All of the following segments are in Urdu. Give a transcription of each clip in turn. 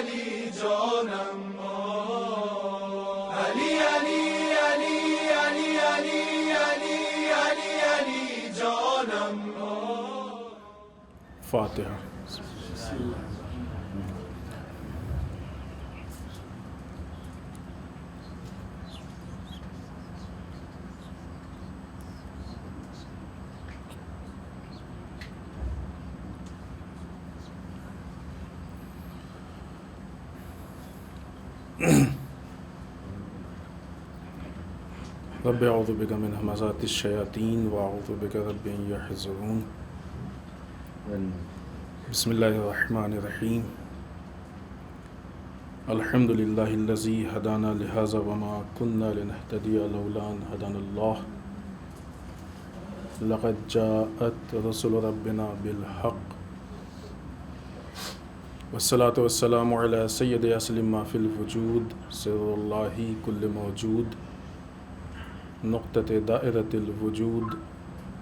علی جانم علی علی علی علی علی علی علی علی جانم فاتحہ. رب اعوذ بک من همزات الشیاطین واعوذ بک رب ان یحضرون. بسم اللہ الرحمن الرحیم. الحمد للہ الذی ہدانا لہذا وما كنا لنہتدی لولا ان ہدانا اللہ. لقد جاءت رسل ربنا بالحق والصلاة والسلام علی سید اصل ما فی الوجود سر اللہ کل موجود نقطۃ دائرۃ الوجود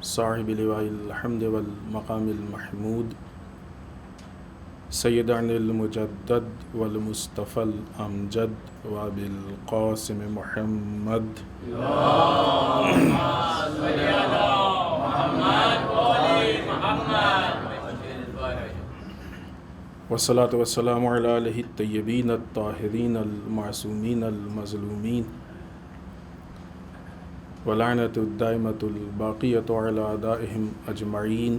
صاحب لواء الحمد والمقام المحمود سیدنا المجدد والمصطفى الامجد وبالقاسم محمد والصلاة والسلام علی آلہ الطیبین الطاہرین المعصومین المظلومین ولعنۃ الدائمۃ الباقیۃ علی اعدائہم اجمعین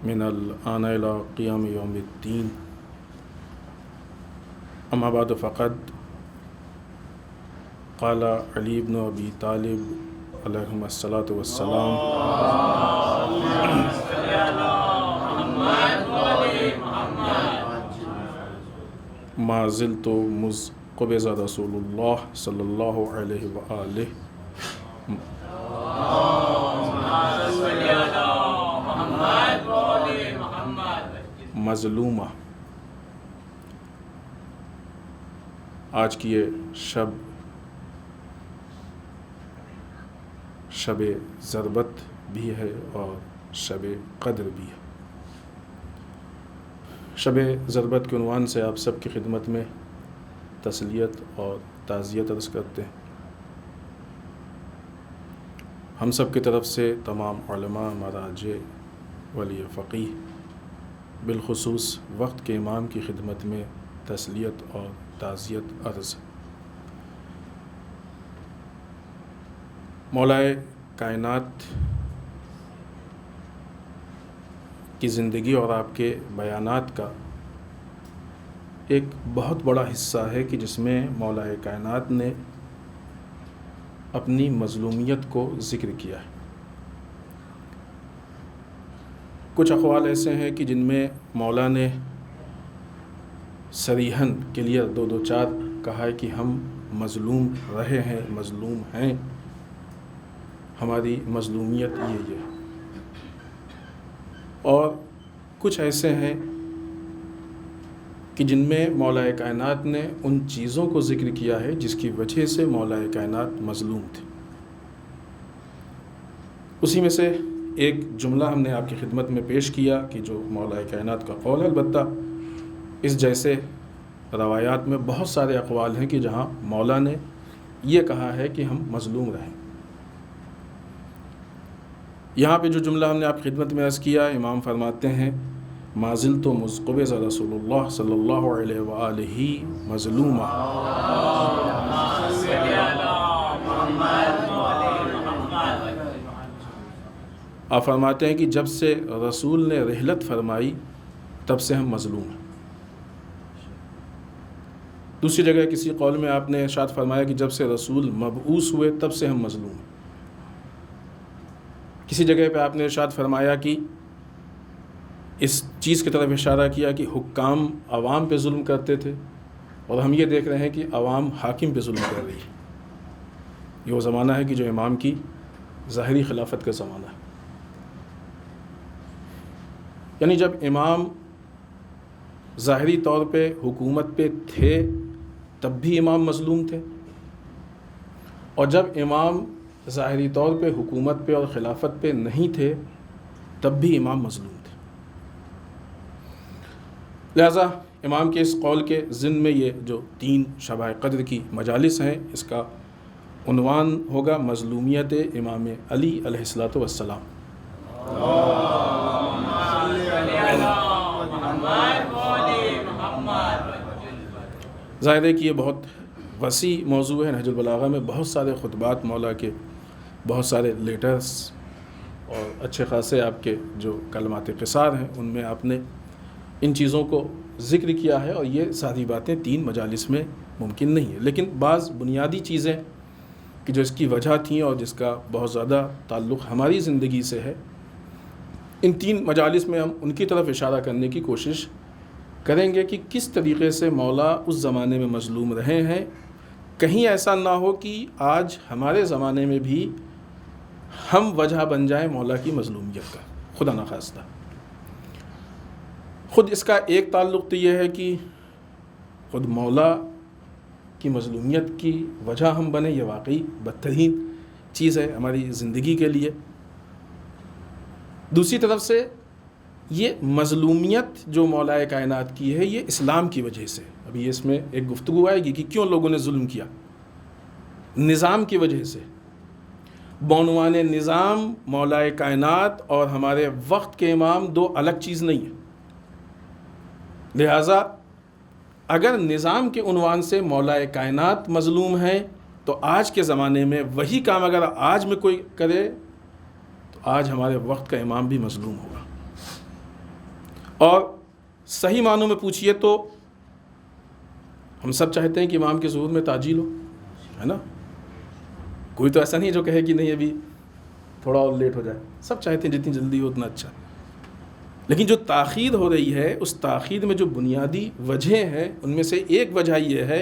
من الآن الی قیام یوم الدین. اما بعد فقد قال علی بن ابی طالب علیہم الصلاۃ والسلام ما زلت مذ قبض رسول اللہ صلی اللہ علیہ وآلہ مظلومہ. آج کی یہ شب ضربت بھی ہے اور شب قدر بھی ہے. شب ضربت کے عنوان سے آپ سب کی خدمت میں تسلیت اور تعزیت عرض کرتے ہیں. ہم سب کی طرف سے تمام علماء مراجع ولی فقیہ بالخصوص وقت کے امام کی خدمت میں تسلیت اور تعزیت عرض. مولائے کائنات کی زندگی اور آپ کے بیانات کا ایک بہت بڑا حصہ ہے کہ جس میں مولائے کائنات نے اپنی مظلومیت کو ذکر کیا ہے. کچھ اقوال ایسے ہیں کہ جن میں مولا نے صریحاً کلیئر دو چار کہا ہے کہ ہم مظلوم رہے ہیں، مظلوم ہیں، ہماری مظلومیت یہ ہے. اور کچھ ایسے ہیں کہ جن میں مولا کائنات نے ان چیزوں کو ذکر کیا ہے جس کی وجہ سے مولا کائنات مظلوم تھے. اسی میں سے ایک جملہ ہم نے آپ کی خدمت میں پیش کیا کہ جو مولا کائنات کا قول ہے. البتہ اس جیسے روایات میں بہت سارے اقوال ہیں کہ جہاں مولا نے یہ کہا ہے کہ ہم مظلوم رہیں. یہاں پہ جو جملہ ہم نے آپ کی خدمت میں عرض کیا، امام فرماتے ہیں ما زلت مذ قبض رسول اللہ صلی اللہ علیہ وآلہ مظلوما. آپ فرماتے ہیں کہ جب سے رسول نے رحلت فرمائی تب سے ہم مظلوم ہیں. دوسری جگہ کسی قول میں آپ نے ارشاد فرمایا کہ جب سے رسول مبعوث ہوئے تب سے ہم مظلوم ہیں. کسی جگہ پہ آپ نے ارشاد فرمایا کہ اس چیز کی طرف اشارہ کیا کہ حکام عوام پہ ظلم کرتے تھے اور ہم یہ دیکھ رہے ہیں کہ عوام حاکم پہ ظلم کر رہی ہے. یہ وہ زمانہ ہے کہ جو امام کی ظاہری خلافت کا زمانہ ہے. یعنی جب امام ظاہری طور پہ حکومت پہ تھے تب بھی امام مظلوم تھے، اور جب امام ظاہری طور پہ حکومت پہ اور خلافت پہ نہیں تھے تب بھی امام مظلوم تھے. لہٰذا امام کے اس قول کے ضمن میں یہ جو 3 شبہ قدر کی مجالس ہیں، اس کا عنوان ہوگا مظلومیت امام علی علیہ الصلوۃ والسلام۔ ظاہر ہے کہ یہ بہت وسیع موضوع ہے۔ نہج البلاغہ میں بہت سارے خطبات مولا کے، بہت سارے لیٹرز اور اچھے خاصے آپ کے جو کلمات قصار ہیں، ان میں آپ نے ان چیزوں کو ذکر کیا ہے، اور یہ ساری باتیں 3 مجالس میں ممکن نہیں ہے، لیکن بعض بنیادی چیزیں کہ جو اس کی وجہ تھیں اور جس کا بہت زیادہ تعلق ہماری زندگی سے ہے، ان 3 مجالس میں ہم ان کی طرف اشارہ کرنے کی کوشش کریں گے کہ کس طریقے سے مولا اس زمانے میں مظلوم رہے ہیں۔ کہیں ایسا نہ ہو کہ آج ہمارے زمانے میں بھی ہم وجہ بن جائیں مولا کی مظلومیت کا، خدا نخواستہ۔ خود اس کا ایک تعلق تو یہ ہے کہ خود مولا کی مظلومیت کی وجہ ہم بنیں، یہ واقعی بدترین چیز ہے ہماری زندگی کے لیے۔ دوسری طرف سے یہ مظلومیت جو مولا کائنات کی ہے، یہ اسلام کی وجہ سے، ابھی اس میں ایک گفتگو آئے گی کہ کیوں لوگوں نے ظلم کیا، نظام کی وجہ سے۔ بعنوان نظام مولا کائنات اور ہمارے وقت کے امام 2 الگ چیز نہیں ہیں، لہٰذا اگر نظام کے عنوان سے مولا کائنات مظلوم ہے تو آج کے زمانے میں وہی کام اگر آج میں کوئی کرے تو آج ہمارے وقت کا امام بھی مظلوم ہوگا۔ اور صحیح معنوں میں پوچھئے تو ہم سب چاہتے ہیں کہ امام کے ظہور میں تعجیل ہو، ہے نا؟ کوئی تو ایسا نہیں جو کہے کہ نہیں ابھی تھوڑا اور لیٹ ہو جائے، سب چاہتے ہیں جتنی جلدی ہو اتنا اچھا۔ لیکن جو تاخیر ہو رہی ہے، اس تاخیر میں جو بنیادی وجہ ہیں، ان میں سے ایک وجہ یہ ہے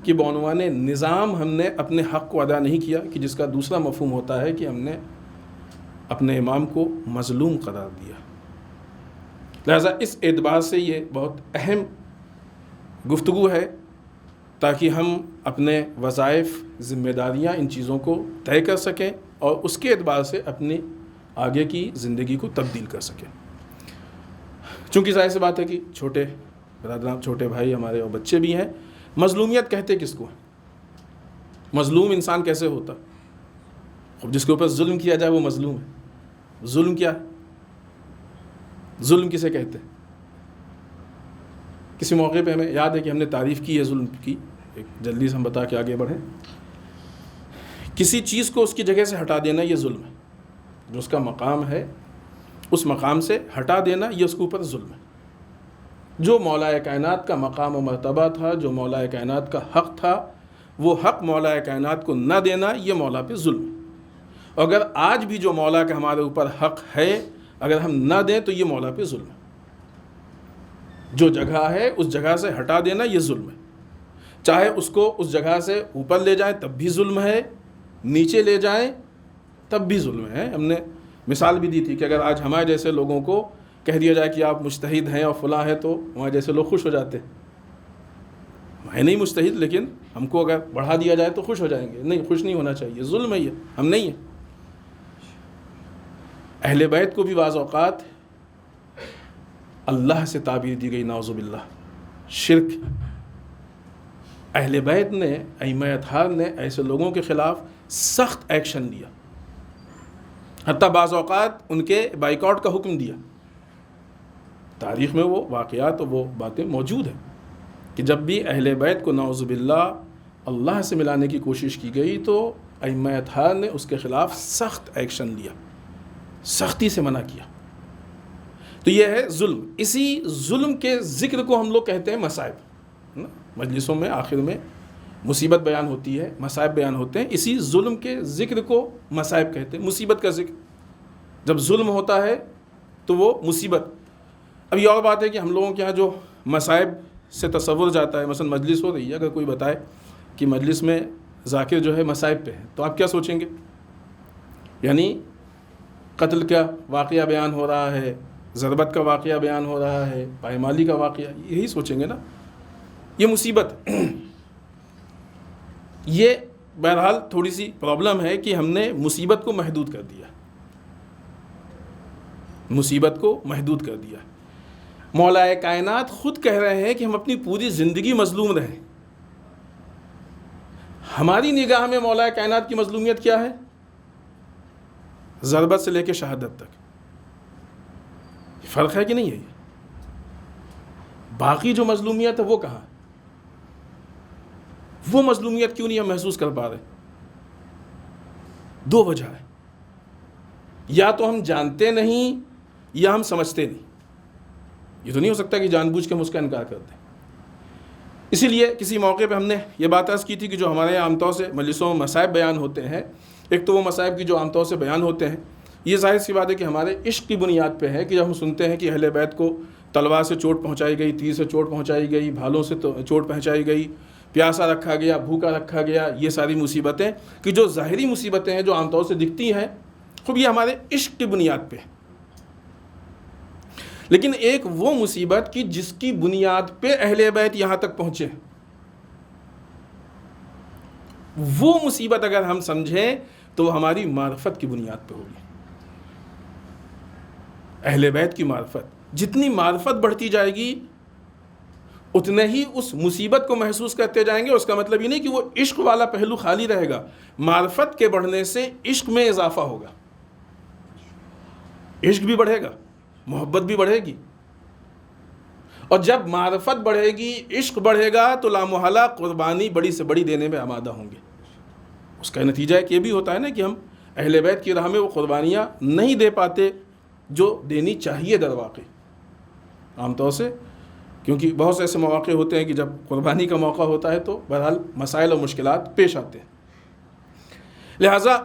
کہ بعنوان نظام ہم نے اپنے حق کو ادا نہیں کیا، کہ جس کا دوسرا مفہوم ہوتا ہے کہ ہم نے اپنے امام کو مظلوم قرار دیا۔ لہذا اس اعتبار سے یہ بہت اہم گفتگو ہے، تاکہ ہم اپنے وظائف، ذمہ داریاں، ان چیزوں کو طے کر سکیں اور اس کے اعتبار سے اپنی آگے کی زندگی کو تبدیل کر سکیں۔ چونکہ ظاہر سی بات ہے کہ چھوٹے برادران، چھوٹے بھائی ہمارے اور بچے بھی ہیں، مظلومیت کہتے کس کو ہیں؟ مظلوم انسان کیسے ہوتا؟ جس کے اوپر ظلم کیا جائے وہ مظلوم ہے۔ ظلم کیا ہے؟ ظلم کسے کہتے ہیں؟ کسی موقع پہ ہمیں یاد ہے کہ ہم نے تعریف کی ہے ظلم کی، ایک جلدی سے ہم بتا کے آگے بڑھیں۔ کسی چیز کو اس کی جگہ سے ہٹا دینا یہ ظلم ہے، جو اس کا مقام ہے اس مقام سے ہٹا دینا یہ اس کے اوپر ظلم ہے۔ جو مولا کائنات کا مقام و مرتبہ تھا، جو مولا کائنات کا حق تھا، وہ حق مولا کائنات کو نہ دینا یہ مولا پہ ظلم ہے۔ اور اگر آج بھی جو مولا کا ہمارے اوپر حق ہے اگر ہم نہ دیں تو یہ مولا پہ ظلم ہے۔ جو جگہ ہے اس جگہ سے ہٹا دینا یہ ظلم ہے، چاہے اس کو اس جگہ سے اوپر لے جائیں تب بھی ظلم ہے، نیچے لے جائیں تب بھی ظلم ہے۔ ہم نے مثال بھی دی تھی کہ اگر آج ہمارے جیسے لوگوں کو کہہ دیا جائے کہ آپ مجتہد ہیں اور فلاں ہیں تو ہمارے جیسے لوگ خوش ہو جاتے ہیں۔ ہے نہیں مجتہد، لیکن ہم کو اگر بڑھا دیا جائے تو خوش ہو جائیں گے۔ نہیں، خوش نہیں ہونا چاہیے، ظلم ہے یہ، ہم نہیں ہیں۔ اہل بیت کو بھی بعض اوقات اللہ سے تعبیر دی گئی، نعوذ باللہ، شرک۔ اہل بیت نے، ائمہ اطہار نے ایسے لوگوں کے خلاف سخت ایکشن لیا، حتیٰ بعض اوقات ان کے بائیکاٹ کا حکم دیا۔ تاریخ میں وہ واقعات اور وہ باتیں موجود ہیں کہ جب بھی اہل بیت کو نعوذ باللہ اللہ سے ملانے کی کوشش کی گئی تو ائمہ اطہار نے اس کے خلاف سخت ایکشن لیا، سختی سے منع کیا۔ تو یہ ہے ظلم۔ اسی ظلم کے ذکر کو ہم لوگ کہتے ہیں مصائب۔ مجلسوں میں آخر میں مصیبت بیان ہوتی ہے، مصائب بیان ہوتے ہیں، اسی ظلم کے ذکر کو مصائب کہتے ہیں، مصیبت کا ذکر۔ جب ظلم ہوتا ہے تو وہ مصیبت۔ اب یہ اور بات ہے کہ ہم لوگوں کے یہاں جو مصائب سے تصور جاتا ہے، مثلا مجلس ہو رہی ہے، اگر کوئی بتائے کہ مجلس میں ذاکر جو ہے مصائب پہ ہے تو آپ کیا سوچیں گے؟ یعنی قتل کا واقعہ بیان ہو رہا ہے، ضربت کا واقعہ بیان ہو رہا ہے، پائمالی کا واقعہ، یہی سوچیں گے نا، یہ مصیبت۔ یہ بہرحال تھوڑی سی پرابلم ہے کہ ہم نے مصیبت کو محدود کر دیا، مصیبت کو محدود کر دیا۔ مولا کائنات خود کہہ رہے ہیں کہ ہم اپنی پوری زندگی مظلوم رہیں. ہماری نگاہ میں مولا کائنات کی مظلومیت کیا ہے؟ ضربت سے لے کے شہادت تک. فرق ہے کہ نہیں ہے؟ باقی جو مظلومیت ہے وہ کہاں؟ وہ مظلومیت کیوں نہیں ہم محسوس کر پا رہے؟ دو وجہ ہے. یا تو ہم جانتے نہیں یا ہم سمجھتے نہیں. یہ تو نہیں ہو سکتا کہ جان بوجھ کے ہم اس کا انکار کرتے ہیں. اسی لیے کسی موقع پہ ہم نے یہ بات عرض کی تھی کہ جو ہمارے یہاں عام طور سے مجلسوں میں مصائب بیان ہوتے ہیں، ایک تو وہ مصائب کی جو عام طور سے بیان ہوتے ہیں، یہ ظاہر سی بات ہے کہ ہمارے عشق کی بنیاد پہ ہے کہ جب ہم سنتے ہیں کہ اہل بیت کو تلوار سے چوٹ پہنچائی گئی، تیر سے چوٹ پہنچائی گئی، بھالوں سے چوٹ پہنچائی گئی، پیاسا رکھا گیا، بھوکا رکھا گیا، یہ ساری مصیبتیں کہ جو ظاہری مصیبتیں ہیں جو عام طور سے دکھتی ہیں، خوب یہ ہمارے عشق کی بنیاد پہ. لیکن ایک وہ مصیبت کی جس کی بنیاد پہ اہل بیت یہاں تک پہنچے، وہ مصیبت اگر ہم سمجھیں تو وہ ہماری معرفت کی بنیاد پہ ہوگی. اہل بیت کی معرفت، جتنی معرفت بڑھتی جائے گی اتنے ہی اس مصیبت کو محسوس کرتے جائیں گے. اس کا مطلب یہ نہیں کہ وہ عشق والا پہلو خالی رہے گا. معرفت کے بڑھنے سے عشق میں اضافہ ہوگا، عشق بھی بڑھے گا، محبت بھی بڑھے گی. اور جب معرفت بڑھے گی، عشق بڑھے گا، تو لامحالہ قربانی بڑی سے بڑی دینے میں آمادہ ہوں گے. اس کا نتیجہ ایک یہ بھی ہوتا ہے نا کہ ہم اہل بیت کی راہ میں وہ قربانیاں نہیں دے پاتے جو دینی چاہیے در واقع عام طور سے، کیونکہ بہت سے ایسے مواقع ہوتے ہیں کہ جب قربانی کا موقع ہوتا ہے تو بہرحال مسائل اور مشکلات پیش آتے ہیں. لہٰذا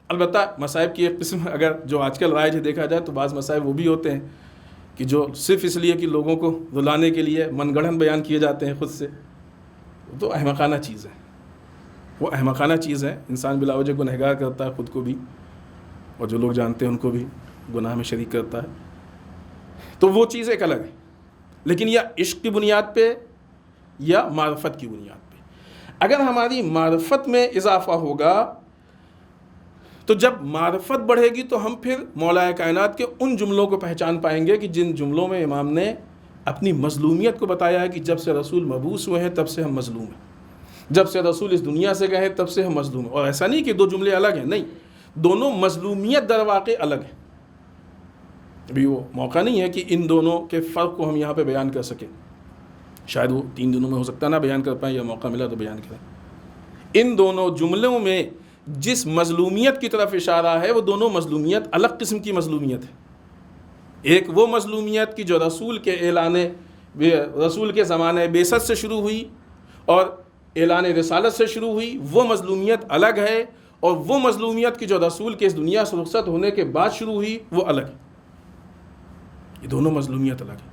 البتہ مصائب کی ایک قسم اگر جو آج کل رائج ہے دیکھا جائے تو بعض مصائب وہ بھی ہوتے ہیں کہ جو صرف اس لیے کہ لوگوں کو رلانے کے لیے من گڑھن بیان کیے جاتے ہیں خود سے. وہ تو احمقانہ چیز ہے، وہ احمقانہ چیز ہے. انسان بلا وجہ گنہگار کرتا ہے خود کو بھی، اور جو لوگ جانتے ہیں ان کو بھی گناہ میں شریک کرتا ہے. تو وہ چیز ایک الگ ہے. لیکن یا عشق کی بنیاد پہ یا معرفت کی بنیاد پہ. اگر ہماری معرفت میں اضافہ ہوگا تو جب معرفت بڑھے گی تو ہم پھر مولا کائنات کے ان جملوں کو پہچان پائیں گے کہ جن جملوں میں امام نے اپنی مظلومیت کو بتایا ہے کہ جب سے رسول مبعوث ہوئے ہیں تب سے ہم مظلوم ہیں، جب سے رسول اس دنیا سے گئے تب سے ہم مظلوم ہیں. اور ایسا نہیں کہ دو جملے الگ ہیں، نہیں، دونوں مظلومیت در واقع الگ ہیں. ابھی وہ موقع نہیں ہے کہ ان دونوں کے فرق کو ہم یہاں پہ بیان کر سکیں. شاید وہ 3 دنوں میں ہو سکتا نہ بیان کر پائیں، یا موقع ملا تو بیان کریں. ان دونوں جملوں میں جس مظلومیت کی طرف اشارہ ہے وہ دونوں مظلومیت الگ قسم کی مظلومیت ہے. ایک وہ مظلومیت کی جو رسول کے زمانے بعثت سے شروع ہوئی اور اعلان رسالت سے شروع ہوئی، وہ مظلومیت الگ ہے. اور وہ مظلومیت کی جو رسول کے اس دنیا سے رخصت ہونے کے بعد شروع ہوئی وہ الگ ہے. یہ دونوں مظلومیت الگ ہے.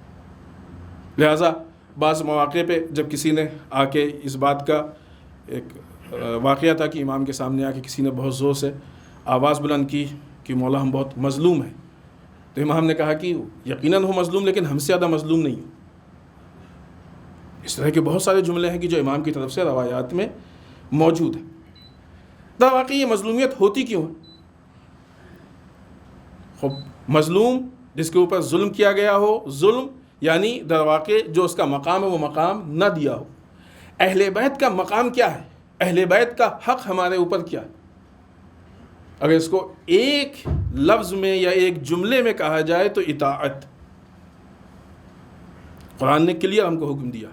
لہٰذا بعض مواقع پہ جب کسی نے آ کے اس بات کا ایک واقعہ تھا کہ امام کے سامنے آ کے کسی نے بہت زور سے آواز بلند کی کہ مولا ہم بہت مظلوم ہیں، تو امام نے کہا کہ یقیناً ہو مظلوم، لیکن ہم سے زیادہ مظلوم نہیں ہو. اس طرح کے بہت سارے جملے ہیں کہ جو امام کی طرف سے روایات میں موجود ہیں. در واقع یہ مظلومیت ہوتی کیوں ہے؟ خب مظلوم جس کے اوپر ظلم کیا گیا ہو، ظلم یعنی در واقع جو اس کا مقام ہے وہ مقام نہ دیا ہو. اہل بیت کا مقام کیا ہے؟ اہل بیت کا حق ہمارے اوپر کیا ہے؟ اگر اس کو ایک لفظ میں یا ایک جملے میں کہا جائے تو اطاعت. قرآن نے کلیئر ہم کو حکم دیا،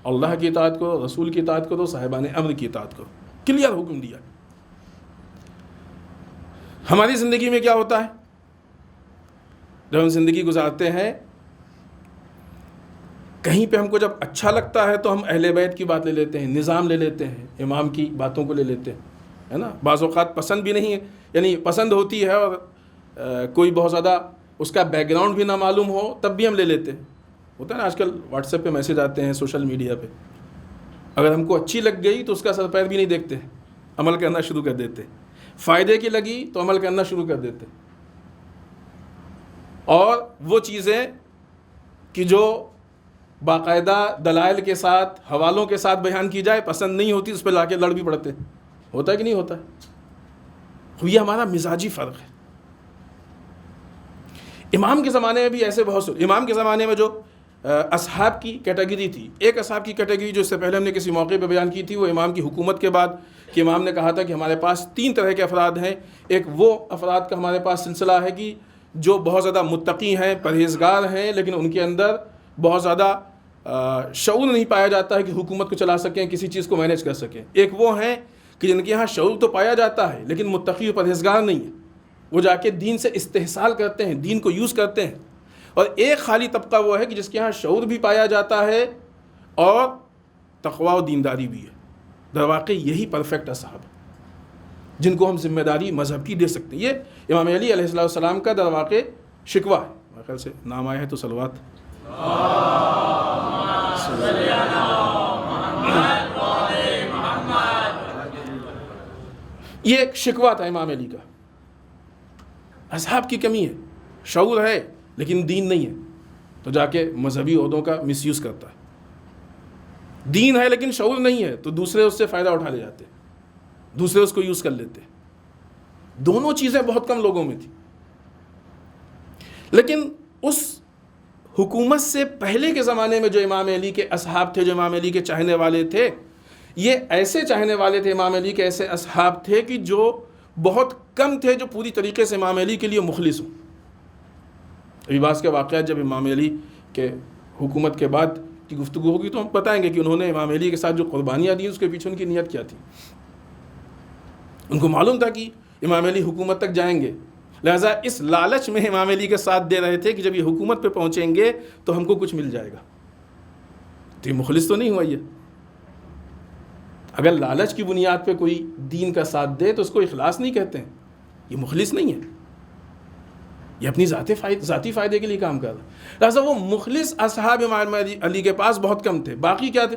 اللہ کی اطاعت کرو، رسول کی اطاعت کرو، صاحبان امر کی اطاعت کرو، کلیئر حکم دیا. ہماری زندگی میں کیا ہوتا ہے؟ جب ہم زندگی گزارتے ہیں کہیں پہ ہم کو جب اچھا لگتا ہے تو ہم اہل بیت کی بات لے لیتے ہیں، نظام لے لیتے ہیں، امام کی باتوں کو لے لیتے ہیں، ہے نا. بعض اوقات پسند بھی نہیں ہے، یعنی پسند ہوتی ہے اور کوئی بہت زیادہ اس کا بیک گراؤنڈ بھی نہ معلوم ہو تب بھی ہم لے لیتے ہیں. ہوتا ہے نا آج کل واٹس ایپ پہ میسیج آتے ہیں، سوشل میڈیا پہ، اگر ہم کو اچھی لگ گئی تو اس کا سر پیر بھی نہیں دیکھتے، عمل کرنا شروع کر دیتے. فائدے کی لگی تو عمل کرنا شروع کر دیتے. اور وہ چیزیں کہ جو باقاعدہ دلائل کے ساتھ، حوالوں کے ساتھ بیان کی جائے پسند نہیں ہوتی، اس پہ لا کے لڑ بھی پڑتے. ہوتا ہے کہ نہیں ہوتا ہے؟ یہ ہمارا مزاجی فرق ہے. امام کے زمانے میں بھی ایسے بہت سے، امام کے زمانے میں جو اصحاب کی کیٹیگری تھی. ایک اصحاب کی کیٹیگری جو اس سے پہلے ہم نے کسی موقع پہ بیان کی تھی، وہ امام کی حکومت کے بعد، کہ امام نے کہا تھا کہ ہمارے پاس 3 طرح کے افراد ہیں. ایک وہ افراد کا ہمارے پاس سلسلہ ہے کہ جو بہت زیادہ متقی ہیں، پرہیزگار ہیں، لیکن ان کے اندر بہت زیادہ شعور نہیں پایا جاتا ہے کہ حکومت کو چلا سکیں، کسی چیز کو مینیج کر سکیں. ایک وہ ہیں کہ جن کے یہاں شعور تو پایا جاتا ہے لیکن متقی و پرہیزگار نہیں ہے، وہ جا کے دین سے استحصال کرتے ہیں، دین کو یوز کرتے ہیں. اور ایک خالی طبقہ وہ ہے کہ جس کے یہاں شعور بھی پایا جاتا ہے اور تقوی و دینداری بھی ہے. در واقع یہی پرفیکٹ اصحاب جن کو ہم ذمہ داری مذہب کی دے سکتے ہیں. یہ امام علی علیہ السلام کا در واقع شکوہ ہے. میرے خیال سے نام آیا ہے تو صلوات. یہ ایک شکوہ تھا امام علی کا. اصحاب کی کمی ہے، شعور ہے لیکن دین نہیں ہے، تو جا کے مذہبی عہدوں کا مس یوز کرتا ہے. دین ہے لیکن شعور نہیں ہے تو دوسرے اس سے فائدہ اٹھا لے جاتے ہیں، دوسرے اس کو یوز کر لیتے ہیں. دونوں چیزیں بہت کم لوگوں میں تھی. لیکن اس حکومت سے پہلے کے زمانے میں جو امام علی کے اصحاب تھے، جو امام علی کے چاہنے والے تھے، یہ ایسے چاہنے والے تھے امام علی کے، ایسے اصحاب تھے کہ جو بہت کم تھے جو پوری طریقے سے امام علی کے لیے مخلص ہوں. ابھی بعض کے واقعات جب امام علی کے حکومت کے بعد کی گفتگو ہوگی تو ہم بتائیں گے کہ انہوں نے امام علی کے ساتھ جو قربانیاں دیں اس کے پیچھے ان کی نیت کیا تھی. ان کو معلوم تھا کہ امام علی حکومت تک جائیں گے، لہٰذا اس لالچ میں امام علی کے ساتھ دے رہے تھے کہ جب یہ حکومت پہ پہنچیں گے تو ہم کو کچھ مل جائے گا. تو یہ مخلص تو نہیں ہوا. یہ اگر لالچ کی بنیاد پہ کوئی دین کا ساتھ دے تو اس کو اخلاص نہیں کہتے ہیں، یہ مخلص نہیں ہے، یہ اپنی ذاتی فائدے کے لیے کام کر رہا ہے. لہٰذا وہ مخلص اصحاب امام علی کے پاس بہت کم تھے. باقی کیا تھے؟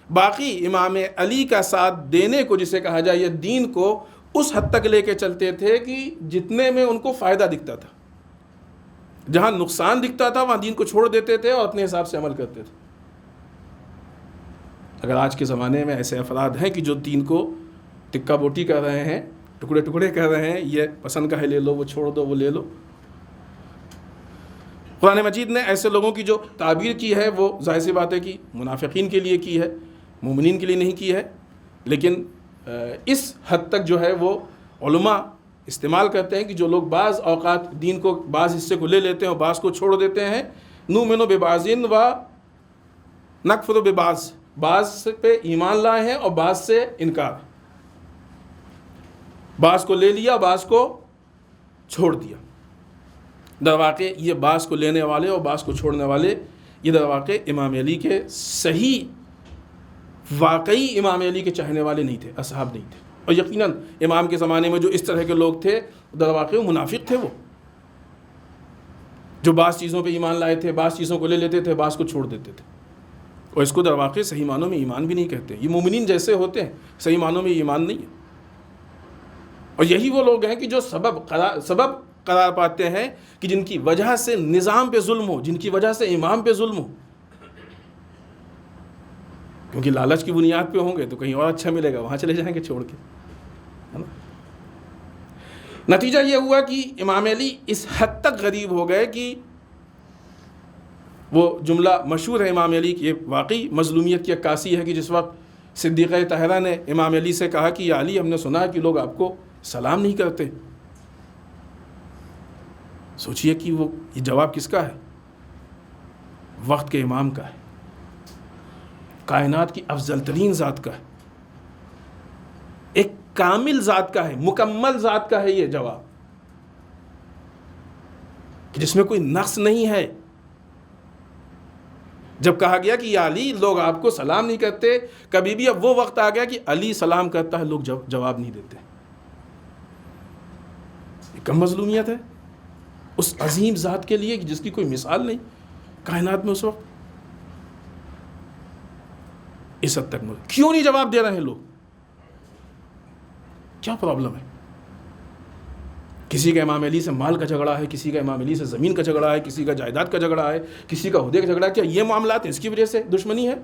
باقی امام علی کا ساتھ دینے کو جسے کہا جائے، یہ دین کو اس حد تک لے کے چلتے تھے کہ جتنے میں ان کو فائدہ دکھتا تھا. جہاں نقصان دکھتا تھا وہاں دین کو چھوڑ دیتے تھے اور اپنے حساب سے عمل کرتے تھے. اگر آج کے زمانے میں ایسے افراد ہیں کہ جو دین کو ٹکا بوٹی کر رہے ہیں، ٹکڑے ٹکڑے کر رہے ہیں، یہ پسند کا ہے لے لو، وہ چھوڑ دو وہ لے لو. قرآن مجید نے ایسے لوگوں کی جو تعبیر کی ہے وہ ظاہر سی بات ہے کہ منافقین کے لیے کی ہے، مومنین کے لیے نہیں کی ہے. لیکن اس حد تک جو ہے وہ علماء استعمال کرتے ہیں کہ جو لوگ بعض اوقات دین کو بعض حصے کو لے لیتے ہیں اور بعض کو چھوڑ دیتے ہیں، نؤمن ببعض و نکفر ببعض، بعض پہ ایمان لائے ہیں اور بعض سے انکار، بعض کو لے لیا بعض کو چھوڑ دیا. در واقع یہ بعض کو لینے والے اور بعض کو چھوڑنے والے یہ در واقع امام علی کے صحیح واقعی امام علی کے چاہنے والے نہیں تھے، اصحاب نہیں تھے. اور یقیناً امام کے زمانے میں جو اس طرح کے لوگ تھے در واقع منافق تھے، وہ جو بعض چیزوں پہ ایمان لائے تھے، بعض چیزوں کو لے لیتے تھے، بعض کو چھوڑ دیتے تھے. اور اس کو در واقع صحیح معنوں میں ایمان بھی نہیں کہتے. یہ مومنین جیسے ہوتے ہیں، صحیح معنوں میں ایمان نہیں ہے. اور یہی وہ لوگ ہیں کہ جو سبب قرار پاتے ہیں کہ جن کی وجہ سے نظام پہ ظلم ہو، جن کی وجہ سے امام پہ ظلم ہو. کیونکہ لالچ کی بنیاد پہ ہوں گے تو کہیں اور اچھا ملے گا، وہاں چلے جائیں گے چھوڑ کے، ہے نا. نتیجہ یہ ہوا کہ امام علی اس حد تک غریب ہو گئے کہ وہ جملہ مشہور ہے امام علی کی، یہ واقعی مظلومیت کی عکاسی ہے کہ جس وقت صدیقہ طاہرہ نے امام علی سے کہا کہ یا علی، ہم نے سنا کہ لوگ آپ کو سلام نہیں کرتے. سوچئے کہ وہ یہ جواب کس کا ہے؟ وقت کے امام کا ہے، کائنات کی افضل ترین ذات کا ہے، ایک کامل ذات کا ہے، مکمل ذات کا ہے. یہ جواب کہ جس میں کوئی نقص نہیں ہے. جب کہا گیا کہ یا علی، لوگ آپ کو سلام نہیں کرتے کبھی بھی، اب وہ وقت آ گیا کہ علی سلام کرتا ہے، لوگ جواب نہیں دیتے. یہ کم مظلومیت ہے اس عظیم ذات کے لیے جس کی کوئی مثال نہیں کائنات میں اس وقت. اس حد تک کیوں نہیں جواب دے رہے ہیں لوگ؟ کیا پرابلم ہے؟ کسی کا امام علی سے مال کا جھگڑا ہے، کسی کا امام علی سے زمین کا جھگڑا ہے، کسی کا جائیداد کا جھگڑا ہے، کسی کا عہدے کا جھگڑا ہے. کیا یہ معاملات ہیں اس کی وجہ سے دشمنی ہے؟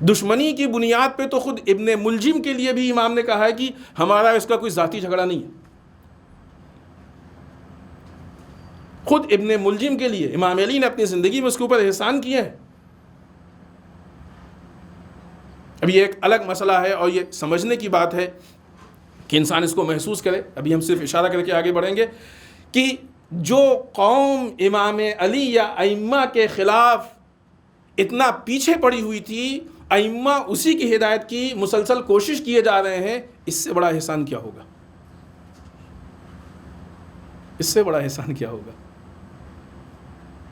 دشمنی کی بنیاد پہ تو خود ابن ملجم کے لیے بھی امام نے کہا ہے کہ ہمارا اس کا کوئی ذاتی جھگڑا نہیں ہے. خود ابن ملجم کے لیے امام علی نے اپنی زندگی میں اس کے اوپر احسان کیا ہے. اب یہ ایک الگ مسئلہ ہے اور یہ سمجھنے کی بات ہے کہ انسان اس کو محسوس کرے. ابھی ہم صرف اشارہ کر کے آگے بڑھیں گے کہ جو قوم امام علی یا ائمہ کے خلاف اتنا پیچھے پڑی ہوئی تھی، ائمہ اسی کی ہدایت کی مسلسل کوشش کیے جا رہے ہیں، اس سے بڑا احسان کیا ہوگا؟ اس سے بڑا احسان کیا ہوگا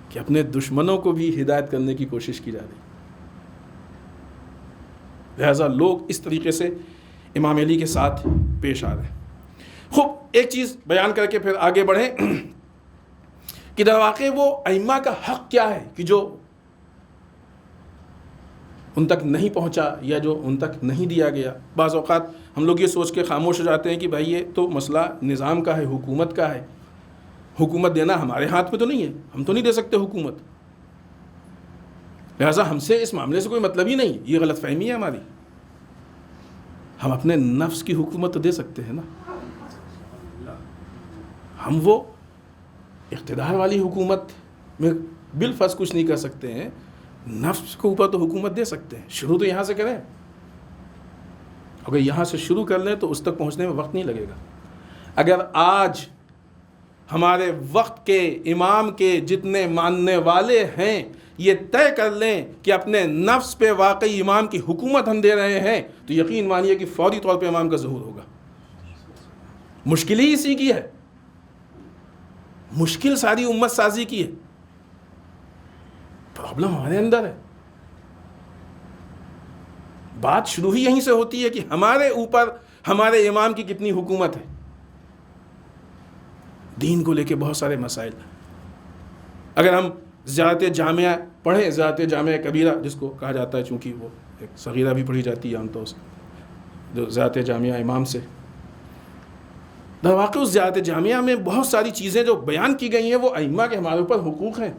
کہ اپنے دشمنوں کو بھی ہدایت کرنے کی کوشش کی جا رہی. لہذا لوگ اس طریقے سے امام علی کے ساتھ پیش آ رہے ہیں. خوب ایک چیز بیان کر کے پھر آگے بڑھیں کہ در واقع وہ ائمہ کا حق کیا ہے کہ جو ان تک نہیں پہنچا یا جو ان تک نہیں دیا گیا. بعض اوقات ہم لوگ یہ سوچ کے خاموش ہو جاتے ہیں کہ بھائی یہ تو مسئلہ نظام کا ہے، حکومت کا ہے، حکومت دینا ہمارے ہاتھ میں تو نہیں ہے، ہم تو نہیں دے سکتے حکومت، لہٰذا ہم سے اس معاملے سے کوئی مطلب ہی نہیں. یہ غلط فہمی ہے ہماری. ہم اپنے نفس کی حکومت تو دے سکتے ہیں نا. ہم وہ اقتدار والی حکومت میں بالفرض کچھ نہیں کر سکتے ہیں، نفس کے اوپر تو حکومت دے سکتے ہیں. شروع تو یہاں سے کریں. اگر یہاں سے شروع کر لیں تو اس تک پہنچنے میں وقت نہیں لگے گا. اگر آج ہمارے وقت کے امام کے جتنے ماننے والے ہیں یہ طے کر لیں کہ اپنے نفس پہ واقعی امام کی حکومت ہم دے رہے ہیں، تو یقین مانیے کہ فوری طور پہ امام کا ظہور ہوگا. مشکل ہی اسی کی ہے، مشکل ساری امت سازی کی ہے. پرابلم ہمارے اندر ہے. بات شروع ہی یہیں سے ہوتی ہے کہ ہمارے اوپر ہمارے امام کی کتنی حکومت ہے. دین کو لے کے بہت سارے مسائل. اگر ہم زیارت جامعہ پڑھیں، زیارت جامعہ کبیرہ جس کو کہا جاتا ہے، چونکہ وہ ایک صغیرہ بھی پڑھی جاتی ہے عام طور سے، جو زیارت جامعہ امام سے، در واقع اس زیارت جامعہ میں بہت ساری چیزیں جو بیان کی گئی ہیں وہ ائمہ کے ہمارے اوپر حقوق ہیں.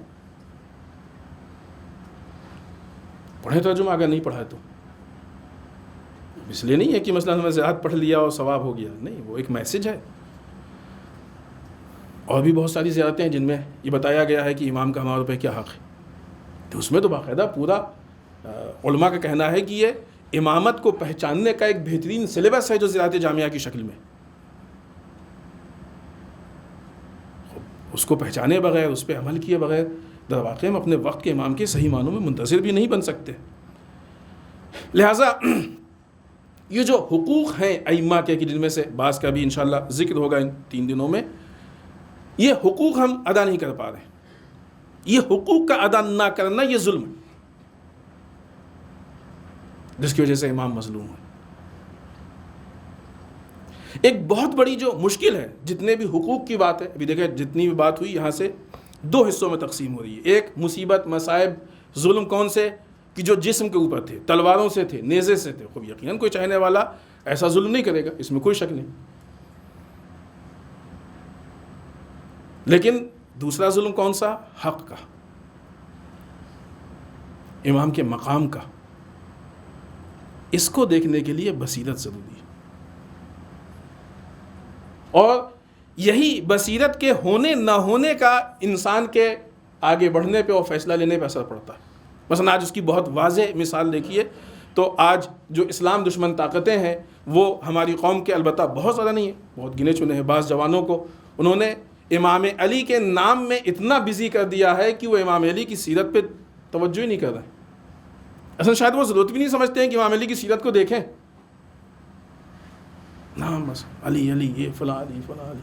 پڑھیں ترجمہ، اگر نہیں پڑھا تو اس لیے نہیں ہے کہ مثلا ہمیں زیارت پڑھ لیا اور ثواب ہو گیا، نہیں، وہ ایک میسج ہے. اور بھی بہت ساری زیارتیں ہیں جن میں یہ بتایا گیا ہے کہ امام کا ہمارے اوپر کیا حق ہے. تو اس میں تو باقاعدہ پورا علماء کا کہنا ہے کہ یہ امامت کو پہچاننے کا ایک بہترین سلیبس ہے جو زیارت جامعہ کی شکل میں. اس کو پہچانے بغیر، اس پہ عمل کیے بغیر در واقع ہم اپنے وقت کے امام کے صحیح معنوں میں منتظر بھی نہیں بن سکتے. لہٰذا یہ جو حقوق ہیں ائمہ کے، جن میں سے بعض کا بھی انشاءاللہ ذکر ہوگا ان 3 دنوں میں، یہ حقوق ہم ادا نہیں کر پا رہے ہیں. یہ حقوق کا ادا نہ کرنا یہ ظلم ہے، جس کی وجہ سے امام مظلوم ہے. ایک بہت بڑی جو مشکل ہے، جتنے بھی حقوق کی بات ہے، ابھی دیکھیں جتنی بھی بات ہوئی یہاں سے 2 حصوں میں تقسیم ہو رہی ہے. ایک مصیبت، مصائب، ظلم کون سے کہ جو جسم کے اوپر تھے، تلواروں سے تھے، نیزے سے تھے. خوب یقیناً کوئی چاہنے والا ایسا ظلم نہیں کرے گا، اس میں کوئی شک نہیں. لیکن دوسرا ظلم کون سا؟ حق کا، امام کے مقام کا. اس کو دیکھنے کے لیے بصیرت ضروری ہے، اور یہی بصیرت کے ہونے نہ ہونے کا انسان کے آگے بڑھنے پہ اور فیصلہ لینے پہ اثر پڑتا ہے. مثلا آج اس کی بہت واضح مثال دیکھیے تو آج جو اسلام دشمن طاقتیں ہیں وہ ہماری قوم کے البتہ بہت زیادہ نہیں ہیں، بہت گنے چنے ہیں. بعض جوانوں کو انہوں نے امام علی کے نام میں اتنا بزی کر دیا ہے کہ وہ امام علی کی سیرت پہ توجہ ہی نہیں کر رہے ہیں. اصلا شاید وہ ضرورت بھی نہیں سمجھتے ہیں کہ امام علی کی سیرت کو دیکھیں. نام بس علی علی، یہ فلاں علی فلاں علی.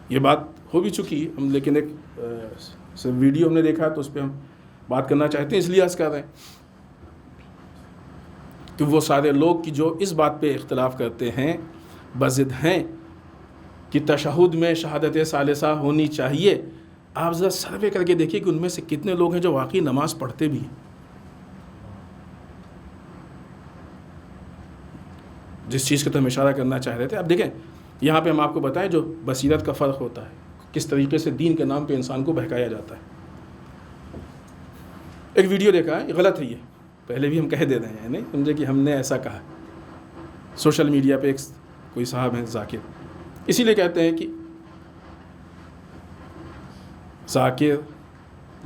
یہ بات ہو بھی چکی ہے ہم، لیکن ایک ویڈیو ہم نے دیکھا تو اس پہ ہم بات کرنا چاہتے ہیں، اس لیے عرض کر رہے ہیں کہ وہ سارے لوگ کی جو اس بات پہ اختلاف کرتے ہیں، بضد ہیں کہ تشہد میں شہادت ثالثہ ہونی چاہیے. آپ ذرا سروے کر کے دیکھیے کہ ان میں سے کتنے لوگ ہیں جو واقعی نماز پڑھتے بھی ہیں. جس چیز کا تو ہم اشارہ کرنا چاہ رہے تھے، اب دیکھیں یہاں پہ ہم آپ کو بتائیں جو بصیرت کا فرق ہوتا ہے، کس طریقے سے دین کے نام پہ انسان کو بہکایا جاتا ہے. ایک ویڈیو دیکھا ہے، غلط ہے، یہ پہلے بھی ہم کہہ دے رہے ہیں، نہیں سمجھے کہ ہم نے ایسا کہا. سوشل میڈیا پہ ایک کوئی صاحب ہیں ذاکر، اسی لیے کہتے ہیں کہ ذاکر،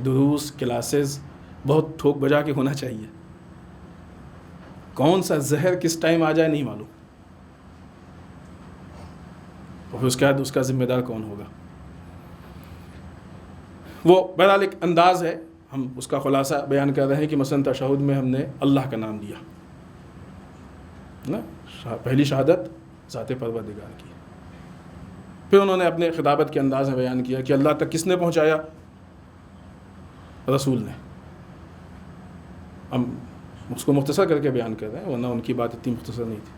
دروس، کلاسز بہت ٹھوک بجا کے ہونا چاہیے. کون سا زہر کس ٹائم آ جائے نہیں معلوم، اور پھر اس کے بعد اس کا ذمہ دار کون ہوگا. وہ بہرحال ایک انداز ہے، ہم اس کا خلاصہ بیان کر رہے ہیں کہ مثلا تشہد میں ہم نے اللہ کا نام لیا نا، پہلی شہادت ذات پروردگار کی. پھر انہوں نے اپنے خطابت کے انداز میں بیان کیا کہ اللہ تک کس نے پہنچایا؟ رسول نے. ہم اس کو مختصر کر کے بیان کر رہے ہیں، ورنہ ان کی بات اتنی مختصر نہیں تھی.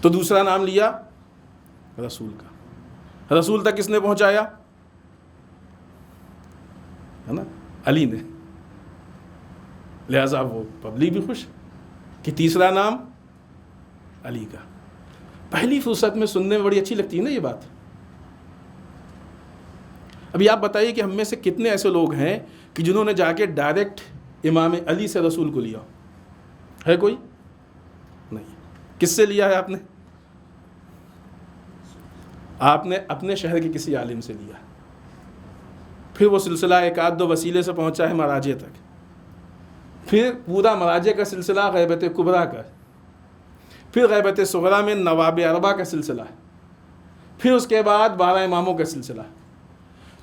تو دوسرا نام لیا رسول کا. رسول تک کس نے پہنچایا؟ ہے نا، علی نے. لہذا وہ پبلک بھی خوش کہ تیسرا نام علی کا. پہلی فرصت میں سننے میں بڑی اچھی لگتی ہے نا یہ بات. ابھی آپ بتائیے کہ ہم میں سے کتنے ایسے لوگ ہیں کہ جنہوں نے جا کے ڈائریکٹ امام علی سے رسول کو لیا؟ ہے کوئی؟ نہیں. کس سے لیا ہے آپ نے؟ آپ نے اپنے شہر کے کسی عالم سے لیا، پھر وہ سلسلہ ایک آدھ دو وسیلے سے پہنچا ہے مراجع تک، پھر پورا مراجع کا سلسلہ غیبت کبریٰ کا، پھر غیبت صغریٰ میں نواب اربعہ کا سلسلہ، پھر اس کے بعد 12 اماموں کا سلسلہ.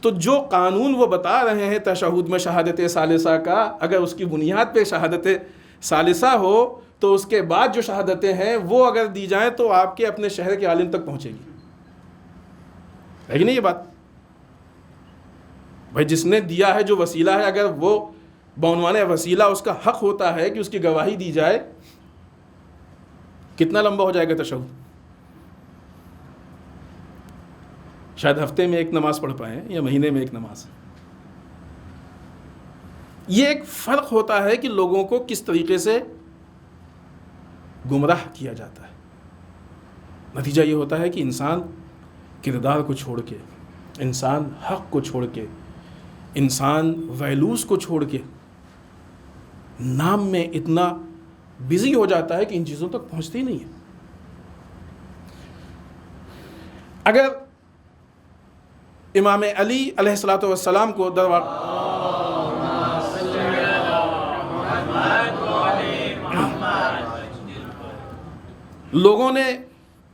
تو جو قانون وہ بتا رہے ہیں تشہد میں شہادت ثالثہ کا، اگر اس کی بنیاد پہ شہادت ثالثہ ہو تو اس کے بعد جو شہادتیں ہیں وہ اگر دی جائیں تو آپ کے اپنے شہر کے عالم تک پہنچے گی. ہے کہ نہیں یہ بات؟ بھائی جس نے دیا ہے جو وسیلہ ہے، اگر وہ بعنوان وسیلہ اس کا حق ہوتا ہے کہ اس کی گواہی دی جائے، کتنا لمبا ہو جائے گا تشہد؟ شاید ہفتے میں ایک نماز پڑھ پائیں یا مہینے میں ایک نماز. یہ ایک فرق ہوتا ہے کہ لوگوں کو کس طریقے سے گمراہ کیا جاتا ہے. نتیجہ یہ ہوتا ہے کہ انسان کردار کو چھوڑ کے، انسان حق کو چھوڑ کے، انسان ویلوز کو چھوڑ کے نام میں اتنا بزی ہو جاتا ہے کہ ان چیزوں تک پہنچتی ہی نہیں ہے. اگر امام علی علیہ الصلوۃ والسلام کو لوگوں نے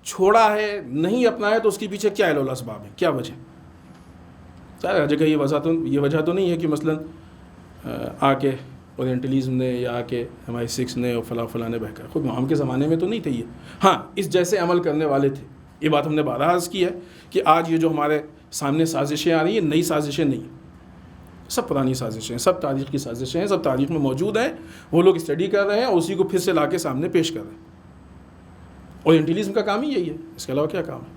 چھوڑا ہے، نہیں اپنایا، تو اس کے پیچھے کیا علل اسباب ہے، کیا وجہ؟ ہر جگہ یہ وجہ تو نہیں ہے کہ مثلا آ کے اورینٹلیزم نے یا آ کے MI6 نے اور فلاں نے بہکا. خود محمد کے زمانے میں تو نہیں تھے یہ. ہاں، اس جیسے عمل کرنے والے تھے. یہ بات ہم نے بارہا عرض کی ہے کہ آج یہ جو ہمارے سامنے سازشیں آ رہی ہیں، نئی سازشیں نہیں، سب پرانی سازشیں ہیں، سب تاریخ کی سازشیں ہیں، سب تاریخ میں موجود ہیں. وہ لوگ اسٹڈی کر رہے ہیں اور اسی کو پھر سے لا کے سامنے پیش کر رہے ہیں. اورینٹلیزم کا کام ہی یہی ہے، اس کے علاوہ کیا کام ہے؟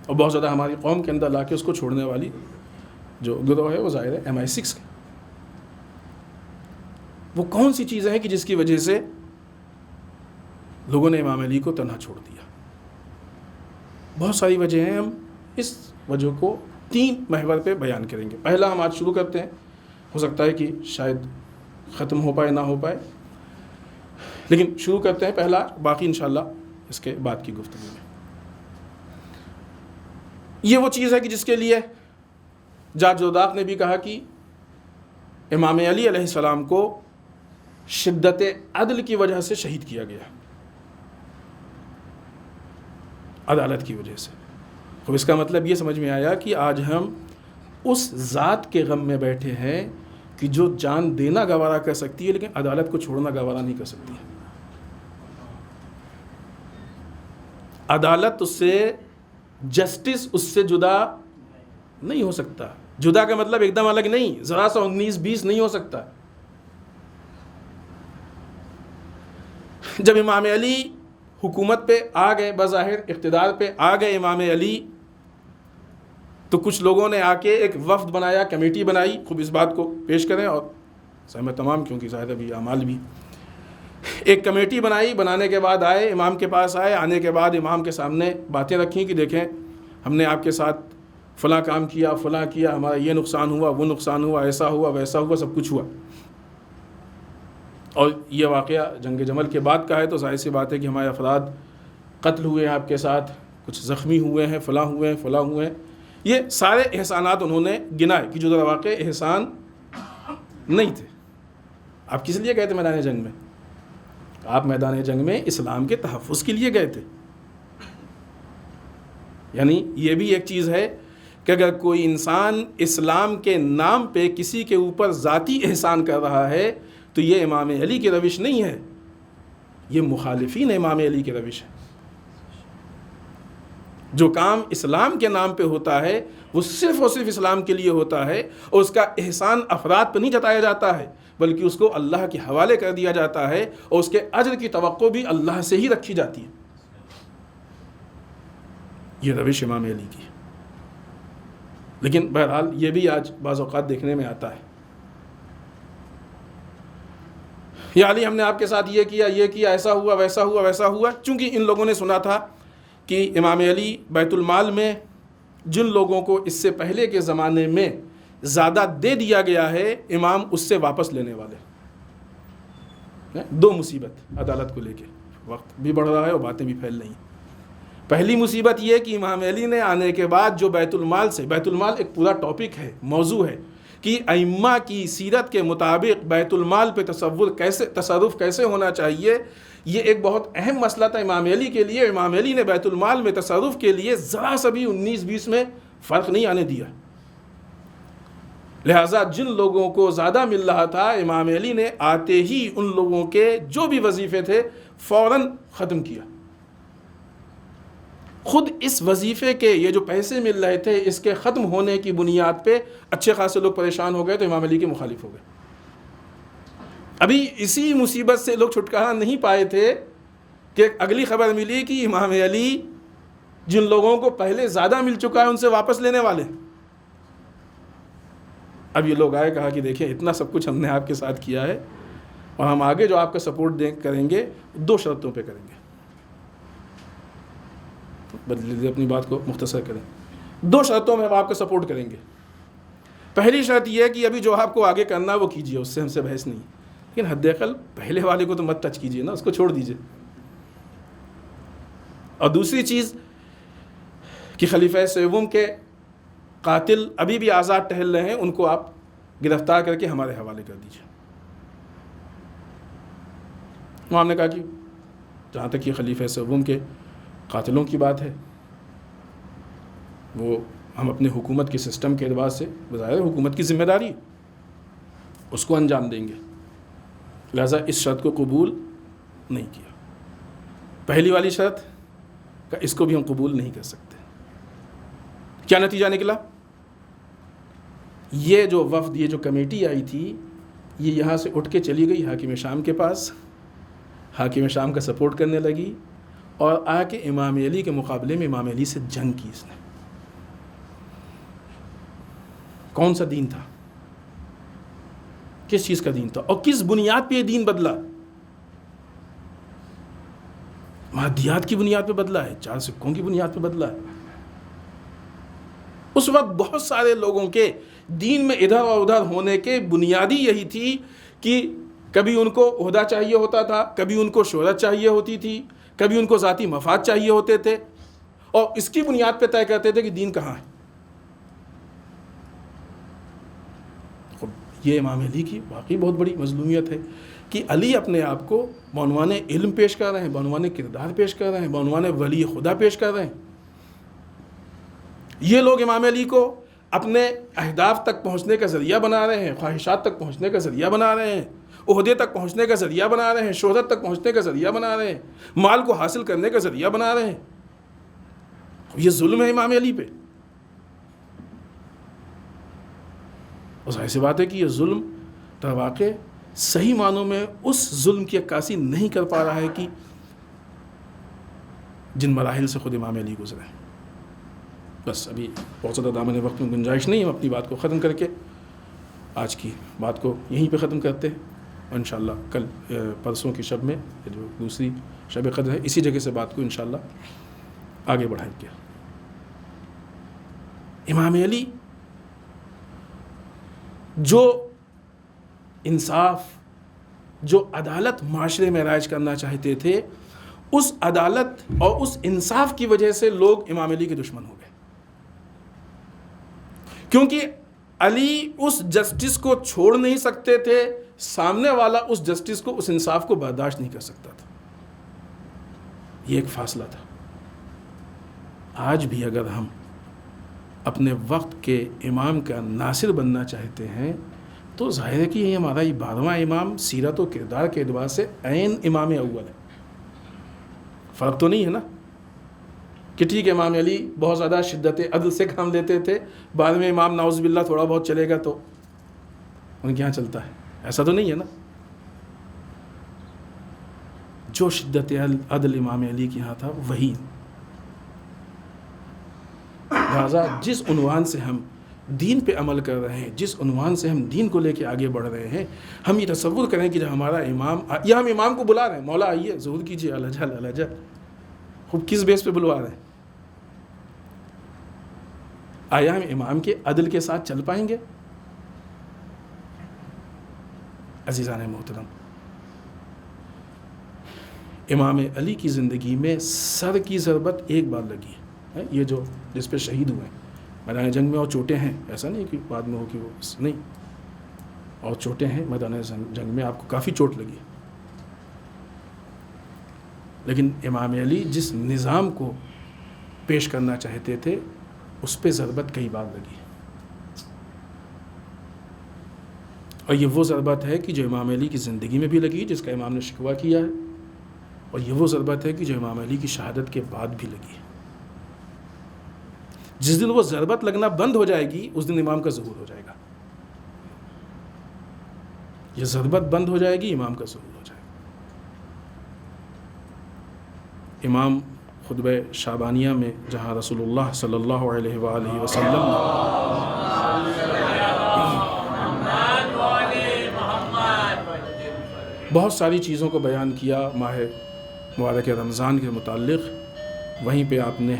اور بہت زیادہ ہماری قوم کے اندر لا کے اس کو چھوڑنے والی جو گروہ ہے وہ ظاہر ہے MI6 کا. وہ کون سی چیزیں ہیں کہ جس کی وجہ سے لوگوں نے امام علی کو تنہا چھوڑ دیا؟ بہت ساری وجہ ہیں. ہم اس وجہ کو 3 محور پہ بیان کریں گے. پہلا ہم آج شروع کرتے ہیں، ہو سکتا ہے کہ شاید ختم ہو پائے نہ ہو پائے، لیکن شروع کرتے ہیں پہلا، باقی انشاءاللہ اس کے بعد کی گفتگو میں. یہ وہ چیز ہے کہ جس کے لیے جاج زوداق نے بھی کہا کہ امام علی علیہ السلام کو شدت عدل کی وجہ سے شہید کیا گیا، عدالت کی وجہ سے. تو اس کا مطلب یہ سمجھ میں آیا کہ آج ہم اس ذات کے غم میں بیٹھے ہیں کہ جو جان دینا گوارا کر سکتی ہے لیکن عدالت کو چھوڑنا گوارا نہیں کر سکتی. عدالت اس سے، جسٹس اس سے جدا نہیں ہو سکتا. جدا کا مطلب ایک دم الگ نہیں، ذرا سا 19-20 نہیں ہو سکتا. جب امام علی حکومت پہ آ گئے، بظاہر اقتدار پہ آ گئے امام علی، تو کچھ لوگوں نے آ کے ایک وفد بنایا، کمیٹی بنائی. خوب اس بات کو پیش کریں اور سہمت تمام، کیونکہ ظاہر ابھی اعمال بھی. ایک کمیٹی بنائی، بنانے کے بعد آئے امام کے پاس، آنے کے بعد امام کے سامنے باتیں رکھیں کہ دیکھیں ہم نے آپ کے ساتھ فلاں کام کیا، فلاں کیا، ہمارا یہ نقصان ہوا، وہ نقصان ہوا، ایسا ہوا، ویسا ہوا، سب کچھ ہوا. اور یہ واقعہ جنگ جمل کے بعد کا ہے، تو ظاہر سی بات ہے کہ ہمارے افراد قتل ہوئے ہیں آپ کے ساتھ، کچھ زخمی ہوئے ہیں، فلاں ہوئے ہیں، فلاں ہوئے ہیں. یہ سارے احسانات انہوں نے گنائے کہ جو در واقع احسان نہیں تھے. آپ کس لیے گئے تھے میدان جنگ میں؟ آپ میدان جنگ میں اسلام کے تحفظ کے لیے گئے تھے. یعنی یہ بھی ایک چیز ہے کہ اگر کوئی انسان اسلام کے نام پہ کسی کے اوپر ذاتی احسان کر رہا ہے تو یہ امام علی کی روش نہیں ہے، یہ مخالفین امام علی کی روش ہے. جو کام اسلام کے نام پہ ہوتا ہے وہ صرف اور صرف اسلام کے لیے ہوتا ہے، اور اس کا احسان افراد پہ نہیں جتایا جاتا ہے بلکہ اس کو اللہ کے حوالے کر دیا جاتا ہے، اور اس کے اجر کی توقع بھی اللہ سے ہی رکھی جاتی ہے. یہ روش امام علی کی. لیکن بہرحال یہ بھی آج بعض اوقات دیکھنے میں آتا ہے، یا علی ہم نے آپ کے ساتھ یہ کیا، ایسا ہوا ویسا ہوا ویسا ہوا. چونکہ ان لوگوں نے سنا تھا کہ امام علی بیت المال میں جن لوگوں کو اس سے پہلے کے زمانے میں زیادہ دے دیا گیا ہے، امام اس سے واپس لینے والے. دو مصیبت عدالت کو لے کے، وقت بھی بڑھ رہا ہے اور باتیں بھی پھیل رہی ہیں. پہلی مصیبت یہ کہ امام علی نے آنے کے بعد جو بیت المال ایک پورا ٹاپک ہے، موضوع ہے کہ ائمہ کی سیرت کے مطابق بیت المال پہ تصرف کیسے ہونا چاہیے. یہ ایک بہت اہم مسئلہ تھا امام علی کے لیے. امام علی نے بیت المال میں تصرف کے لیے ذرا سا بھی 19-20 میں فرق نہیں آنے دیا. لہٰذا جن لوگوں کو زیادہ مل رہا تھا، امام علی نے آتے ہی ان لوگوں کے جو بھی وظیفے تھے فوراً ختم کیا. خود اس وظیفے کے یہ جو پیسے مل رہے تھے اس کے ختم ہونے کی بنیاد پہ اچھے خاصے لوگ پریشان ہو گئے تو امام علی کے مخالف ہو گئے. ابھی اسی مصیبت سے لوگ چھٹکارا نہیں پائے تھے کہ اگلی خبر ملی کہ امام علی جن لوگوں کو پہلے زیادہ مل چکا ہے ان سے واپس لینے والے. اب یہ لوگ آئے، کہا کہ دیکھیں اتنا سب کچھ ہم نے آپ کے ساتھ کیا ہے اور ہم آگے جو آپ کا سپورٹ کریں گے 2 شرطوں پہ کریں گے. بدل اپنی بات کو مختصر کریں. 2 شرطوں میں ہم آپ کا سپورٹ کریں گے. پہلی شرط یہ ہے کہ ابھی جو آپ کو آگے کرنا ہے وہ کیجئے، اس سے ہم سے بحث نہیں، لیکن حد اقل پہلے والے کو تو مت ٹچ کیجئے نا، اس کو چھوڑ دیجئے. اور دوسری چیز کہ خلیفہ سوم کے قاتل ابھی بھی آزاد ٹہل رہے ہیں، ان کو آپ گرفتار کر کے ہمارے حوالے کر دیجئے. وہاں ہم نے کہا کہ جہاں تک یہ خلیفہ سوم کے قاتلوں کی بات ہے وہ ہم اپنے حکومت کے سسٹم کے اعتبار سے بظاہر حکومت کی ذمہ داری اس کو انجام دیں گے، لہذا اس شرط کو قبول نہیں کیا. پہلی والی شرط کہ اس کو بھی ہم قبول نہیں کر سکتے. کیا نتیجہ نکلا؟ یہ جو وفد، یہ جو کمیٹی آئی تھی، یہ یہاں سے اٹھ کے چلی گئی حاکم شام کے پاس، حاکم شام کا سپورٹ کرنے لگی اور آ کے امام علی کے مقابلے میں امام علی سے جنگ کی. اس نے کون سا دین تھا؟ کس چیز کا دین تھا؟ اور کس بنیاد پہ یہ دین بدلا؟ مادیات کی بنیاد پہ بدلا ہے، 4 سکوں کی بنیاد پہ بدلا ہے. اس وقت بہت سارے لوگوں کے دین میں ادھر اور ادھر ہونے کے بنیادی یہی تھی کہ کبھی ان کو عہدہ چاہیے ہوتا تھا، کبھی ان کو شہرت چاہیے ہوتی تھی، کبھی ان کو ذاتی مفاد چاہیے ہوتے تھے، اور اس کی بنیاد پہ طے کرتے تھے کہ دین کہاں ہے. یہ امام علی کی واقعی بہت بڑی مظلومیت ہے کہ علی اپنے آپ کو بعنوان علم پیش کر رہے ہیں، بعنوان کردار پیش کر رہے ہیں، بعنوان ولی خدا پیش کر رہے ہیں. یہ لوگ امام علی کو اپنے اہداف تک پہنچنے کا ذریعہ بنا رہے ہیں، خواہشات تک پہنچنے کا ذریعہ بنا رہے ہیں، عہدے تک پہنچنے کا ذریعہ بنا رہے ہیں، شہرت تک پہنچنے کا ذریعہ بنا رہے ہیں، مال کو حاصل کرنے کا ذریعہ بنا رہے ہیں. یہ ظلم ہے امام علی پہ. اور ظاہر سی بات ہے کہ یہ ظلم در واقع صحیح معنوں میں اس ظلم کی عکاسی نہیں کر پا رہا ہے کہ جن مراحل سے خود امام علی گزرے. بس ابھی بہت زیادہ دامن وقت میں گنجائش نہیں، ہم اپنی بات کو ختم کر کے آج کی بات کو یہیں پہ ختم کرتے ہیں، اور انشاءاللہ کل پرسوں کی شب میں جو دوسری شب قدر ہے اسی جگہ سے بات کو انشاءاللہ آگے بڑھائیں گے. امام علی جو انصاف، جو عدالت معاشرے میں رائج کرنا چاہتے تھے، اس عدالت اور اس انصاف کی وجہ سے لوگ امام علی کے دشمن ہو گئے. کیونکہ علی اس جسٹس کو چھوڑ نہیں سکتے تھے، سامنے والا اس جسٹس کو، اس انصاف کو برداشت نہیں کر سکتا تھا. یہ ایک فاصلہ تھا. آج بھی اگر ہم اپنے وقت کے امام کا ناصر بننا چاہتے ہیں تو ظاہر ہے کہ یہ ہمارا 12واں امام سیرت و کردار کے اعتبار سے عین امام اول ہے. فرق تو نہیں ہے نا کہ ٹھیک ہے امام علی بہت زیادہ شدت عدل سے کام لیتے تھے، بعد میں امام نعوذ باللہ تھوڑا بہت چلے گا تو ان کے یہاں چلتا ہے، ایسا تو نہیں ہے نا. جو شدت عدل امام علی کے یہاں تھا وہی. لہٰذا جس عنوان سے ہم دین پہ عمل کر رہے ہیں، جس عنوان سے ہم دین کو لے کے آگے بڑھ رہے ہیں، ہم یہ تصور کریں کہ جب ہمارا امام، یا ہم امام کو بلا رہے ہیں، مولا آئیے ظہور کیجیے، الجل الجل، خوب کس بیس پہ بلوا رہے ہیں؟ آیا ہم امام کے عدل کے ساتھ چل پائیں گے؟ عزیزان محترم، امام علی کی زندگی میں سر کی ضربت ایک بار لگی ہے، یہ جو جس پہ شہید ہوئے ہیں میدان جنگ میں، اور چوٹیں ہیں، ایسا نہیں کہ بعد میں ہو کہ وہ نہیں، اور چوٹیں ہیں میدان جنگ میں، آپ کو کافی چوٹ لگی. لیکن امام علی جس نظام کو پیش کرنا چاہتے تھے اس پہ ضربت کئی بار لگی، اور یہ وہ ضربت ہے کہ جو امام علی کی زندگی میں بھی لگی، جس کا امام نے شکوہ کیا ہے، اور یہ وہ ضربت ہے کہ جو امام علی کی شہادت کے بعد بھی لگی ہے. جس دن وہ ضربت لگنا بند ہو جائے گی اس دن امام کا ظہور ہو جائے گا. یہ ضربت بند ہو جائے گی، امام کا ظہور ہو جائے گا. امام خطبہ شعبانیہ میں جہاں رسول اللہ صلی اللہ علیہ وآلہ وسلم بہت ساری چیزوں کو بیان کیا ماہ مبارک رمضان کے متعلق، وہیں پہ آپ نے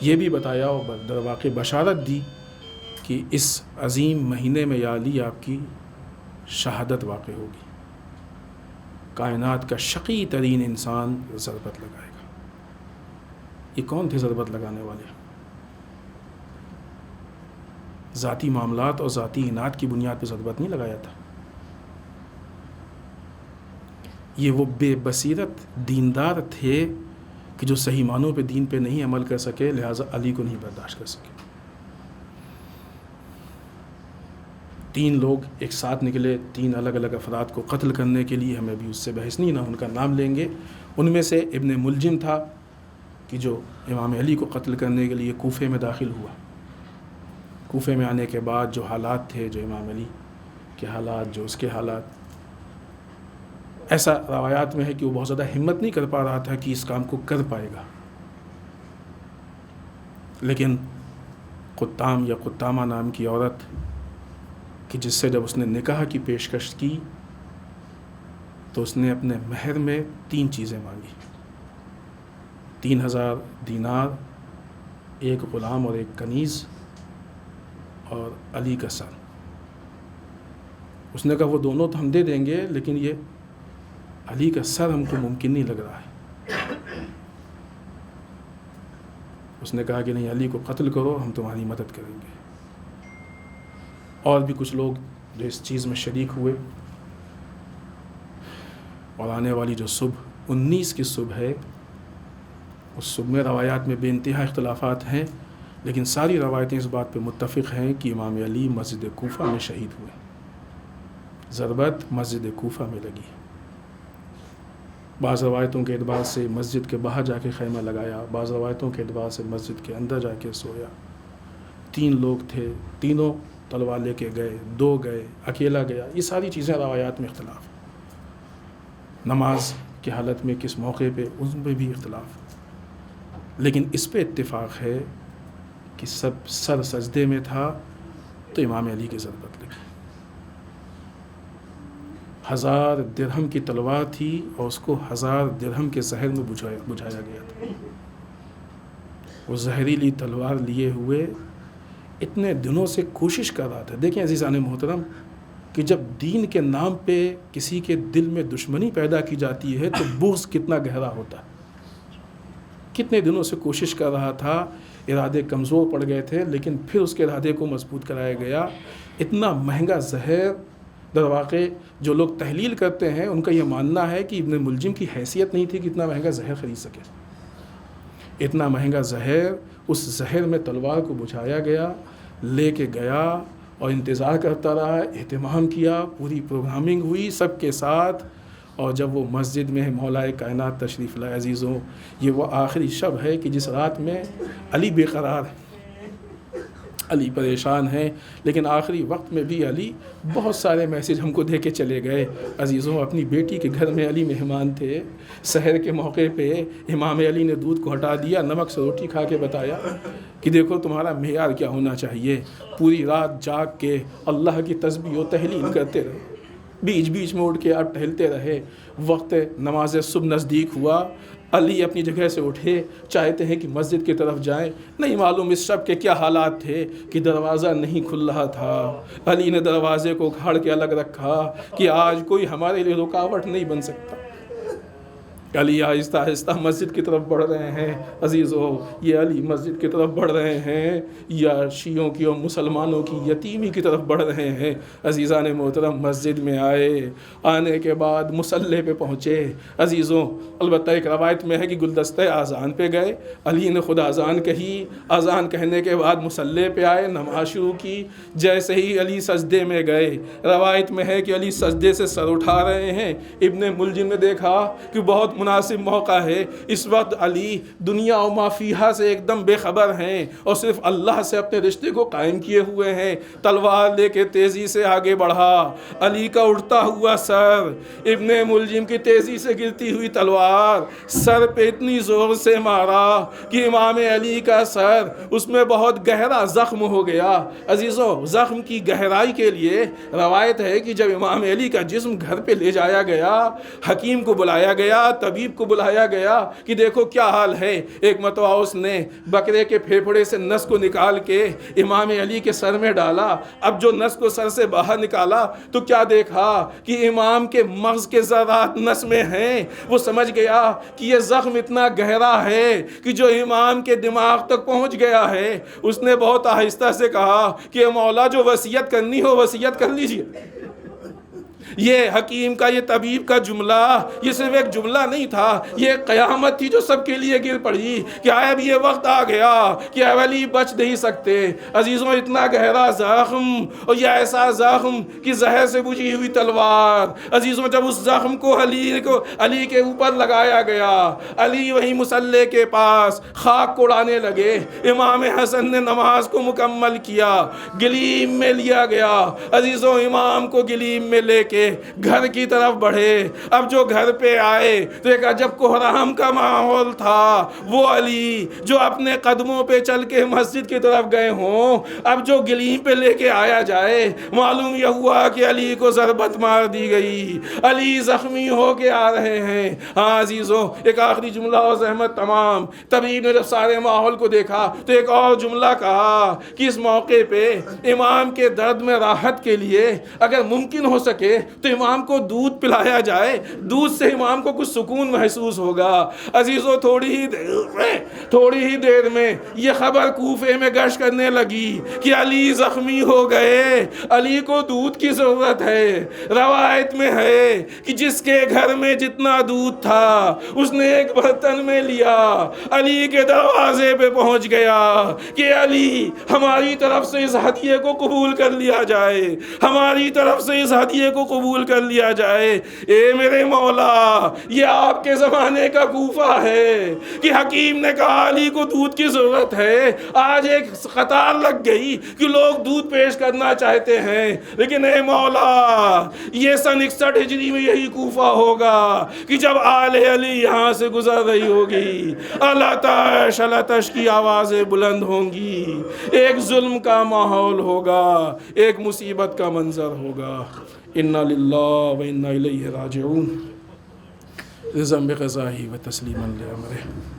یہ بھی بتایا اور در واقع بشارت دی کہ اس عظیم مہینے میں یا علی آپ کی شہادت واقع ہوگی. کائنات کا شقی ترین انسان ضربت لگائے گا. یہ کون تھے ضربت لگانے والے؟ ذاتی معاملات اور ذاتی اناد کی بنیاد پہ ضربت نہیں لگایا تھا. یہ وہ بے بصیرت دیندار تھے کہ جو صحیح معنوں پہ دین پہ نہیں عمل کر سکے، لہٰذا علی کو نہیں برداشت کر سکے. 3 لوگ ایک ساتھ نکلے 3 الگ الگ افراد کو قتل کرنے کے لیے، ہمیں بھی اس سے بحث نہیں، نہ ان کا نام لیں گے. ان میں سے ابن ملجم تھا کہ جو امام علی کو قتل کرنے کے لیے کوفے میں داخل ہوا. کوفے میں آنے کے بعد جو حالات تھے، جو امام علی کے حالات، جو اس کے حالات، ایسا روایات میں ہے کہ وہ بہت زیادہ ہمت نہیں کر پا رہا تھا کہ اس کام کو کر پائے گا. لیکن قطام یا قطامہ نام کی عورت کہ جس سے جب اس نے نکاح کی پیشکش کی تو اس نے اپنے مہر میں 3 چیزیں مانگی: 3000 دینار، 1 غلام اور 1 کنیز، اور علی کا سر. اس نے کہا وہ دونوں تو ہم دے دیں گے، لیکن یہ علی کا سر ہم کو ممکن نہیں لگ رہا ہے. اس نے کہا کہ نہیں، علی کو قتل کرو، ہم تمہاری مدد کریں گے. اور بھی کچھ لوگ جو اس چیز میں شریک ہوئے، اور آنے والی جو صبح 19 کی صبح ہے، اس صبح میں روایات میں بے انتہا اختلافات ہیں، لیکن ساری روایتیں اس بات پہ متفق ہیں کہ امام علی مسجد کوفہ میں شہید ہوئے. ضربت مسجد کوفہ میں لگی. بعض روایتوں کے اعتبار سے مسجد کے باہر جا کے خیمہ لگایا، بعض روایتوں کے اعتبار سے مسجد کے اندر جا کے سویا. 3 لوگ تھے، تینوں تلوار لے کے گئے، 2 گئے، اکیلا گیا. یہ ساری چیزیں روایات میں اختلاف. نماز کی حالت میں کس موقع پہ، اس پہ بھی اختلاف. لیکن اس پہ اتفاق ہے کہ سب سر سجدے میں تھا تو امام علی کی ضربت لگی. 1000 درہم کی تلوار تھی اور اس کو 1000 درہم کے زہر میں بجھایا گیا تھا. وہ زہریلی تلوار لیے ہوئے اتنے دنوں سے کوشش کر رہا تھا. دیکھیں عزیزان محترم کہ جب دین کے نام پہ کسی کے دل میں دشمنی پیدا کی جاتی ہے تو بغض کتنا گہرا ہوتا ہے، کتنے دنوں سے کوشش کر رہا تھا، ارادے کمزور پڑ گئے تھے، لیکن پھر اس کے ارادے کو مضبوط کرایا گیا۔ اتنا مہنگا زہر، در واقع جو لوگ تحلیل کرتے ہیں ان کا یہ ماننا ہے کہ ابن ملجم کی حیثیت نہیں تھی کہ اتنا مہنگا زہر خرید سکے۔ اتنا مہنگا زہر، اس زہر میں تلوار کو بجھایا گیا، لے کے گیا اور انتظار کرتا رہا، اہتمام کیا، پوری پروگرامنگ ہوئی سب کے ساتھ، اور جب وہ مسجد میں مولا کائنات تشریف لائے۔ عزیزوں، یہ وہ آخری شب ہے کہ جس رات میں علی بے قرار ہے، علی پریشان ہیں، لیکن آخری وقت میں بھی علی بہت سارے میسیج ہم کو دے کے چلے گئے۔ عزیزوں، اپنی بیٹی کے گھر میں علی مہمان تھے، سحر کے موقع پہ امام علی نے دودھ کو ہٹا دیا، نمک سے روٹی کھا کے بتایا کہ دیکھو تمہارا معیار کیا ہونا چاہیے۔ پوری رات جاگ کے اللہ کی تسبیح و تحلیل کرتے رہے، بیچ بیچ میں اٹھ کے آپ ٹہلتے رہے۔ وقت نماز صبح نزدیک ہوا، علی اپنی جگہ سے اٹھے، چاہتے ہیں کہ مسجد کی طرف جائیں، نہیں معلوم اس شب کے کیا حالات تھے کہ دروازہ نہیں کھل رہا تھا۔ علی نے دروازے کو گھاڑ کے الگ رکھا کہ آج کوئی ہمارے لیے رکاوٹ نہیں بن سکتا۔ علی آہستہ آہستہ مسجد کی طرف بڑھ رہے ہیں۔ عزیزو، یہ علی مسجد کی طرف بڑھ رہے ہیں یا شیعوں کی اور مسلمانوں کی یتیمی کی طرف بڑھ رہے ہیں؟ عزیزان محترم، مسجد میں آئے، آنے کے بعد مصلی پہ پہنچے۔ عزیزوں، البتہ ایک روایت میں ہے کہ گلدستہ اذان پہ گئے، علی نے خود اذان کہی، اذان کہنے کے بعد مصلی پہ آئے، نماز شروع کی۔ جیسے ہی علی سجدے میں گئے، روایت میں ہے کہ علی سجدے سے سر اٹھا رہے ہیں، ابن ملجم نے دیکھا کہ بہت مناسب موقع ہے، اس وقت علی دنیا و ما فیہا سے ایک دم بے خبر ہیں اور صرف اللہ سے اپنے رشتے کو قائم کیے ہوئے ہیں۔ تلوار لے کے تیزی سے آگے بڑھا، علی کا اٹھتا ہوا سر، ابن ملجم کی تیزی سے گرتی ہوئی تلوار سر پہ اتنی زور سے مارا کہ امام علی کا سر اس میں بہت گہرا زخم ہو گیا۔ عزیزوں، زخم کی گہرائی کے لیے روایت ہے کہ جب امام علی کا جسم گھر پہ لے جایا گیا، حکیم کو بلایا گیا، طبیب کو بلایا گیا کہ دیکھو کیا حال ہے۔ ایک مرتبہ اس نے بکرے کے پھیپھڑے سے نس کو نکال کے امام علی کے سر میں ڈالا۔ اب جو نس کو سر سے باہر نکالا تو کیا دیکھا کہ امام کے مغز کے ذرات نس میں ہیں۔ وہ سمجھ گیا کہ یہ زخم اتنا گہرا ہے کہ جو امام کے دماغ تک پہنچ گیا ہے۔ اس نے بہت آہستہ سے کہا کہ مولا جو وصیت کرنی ہو وصیت کر لیجئے۔ یہ حکیم کا، یہ طبیب کا جملہ، یہ صرف ایک جملہ نہیں تھا، یہ ایک قیامت تھی جو سب کے لیے گر پڑی کہ اب یہ وقت آ گیا کہ علی بچ نہیں سکتے۔ عزیزوں، اتنا گہرا زخم اور یہ ایسا زخم کہ زہر سے بجھی ہوئی تلوار۔ عزیزوں، جب اس زخم کو علی کے اوپر لگایا گیا، علی وہی مصلی کے پاس خاک کو اڑانے لگے۔ امام حسن نے نماز کو مکمل کیا، گلیم میں لیا گیا۔ عزیزوں، امام کو گلیم میں لے کے گھر کی طرف بڑھے۔ اب جو گھر پہ آئے تو ایک عجب کوہرام کا ماحول تھا۔ وہ علی جو اپنے قدموں پہ چل کے مسجد کی طرف گئے ہوں، اب جو گلیم پہ لے کے آیا جائے، معلوم یہ ہوا کہ علی کو ضربت مار دی گئی، علی زخمی ہو کے آ رہے ہیں۔ ہاں عزیزوں، ایک آخری جملہ اور زحمت تمام۔ طبیب نے جب سارے ماحول کو دیکھا تو ایک اور جملہ کہا کہ اس موقع پہ امام کے درد میں راحت کے لیے اگر ممکن ہو سکے تو امام کو دودھ پلایا جائے، دودھ سے امام کو کچھ سکون محسوس ہوگا۔ عزیزوں، تھوڑی ہی دیر میں یہ خبر کوفے میں گشت کرنے لگی کہ علی زخمی ہو گئے، علی کو دودھ کی ضرورت ہے۔ روایت میں ہے کہ جس کے گھر میں جتنا دودھ تھا اس نے ایک برتن میں لیا، علی کے دروازے پہ پہنچ گیا کہ علی ہماری طرف سے اس ہدیے کو قبول کر لیا جائے، ہماری طرف سے اس ہدیے کو قبول کر لیا جائے۔ اے میرے مولا، یہ آپ کے زمانے کا کوفہ ہے کہ حکیم نے کہا علی کو دودھ کی ضرورت ہے۔ آج ایک قطار لگ گئی کہ لوگ دودھ پیش کرنا چاہتے ہیں، لیکن اے مولا، یہ سن 61 ہجری میں یہی کوفہ ہوگا کہ جب آل علی یہاں سے گزر رہی ہوگی، الاتش الاتش کی آوازیں بلند ہوں گی، ایک ظلم کا ماحول ہوگا، ایک مصیبت کا منظر ہوگا۔ انا للہ و انا الیہ راجعون، رضا بقضائہ و تسلیما لامرہ۔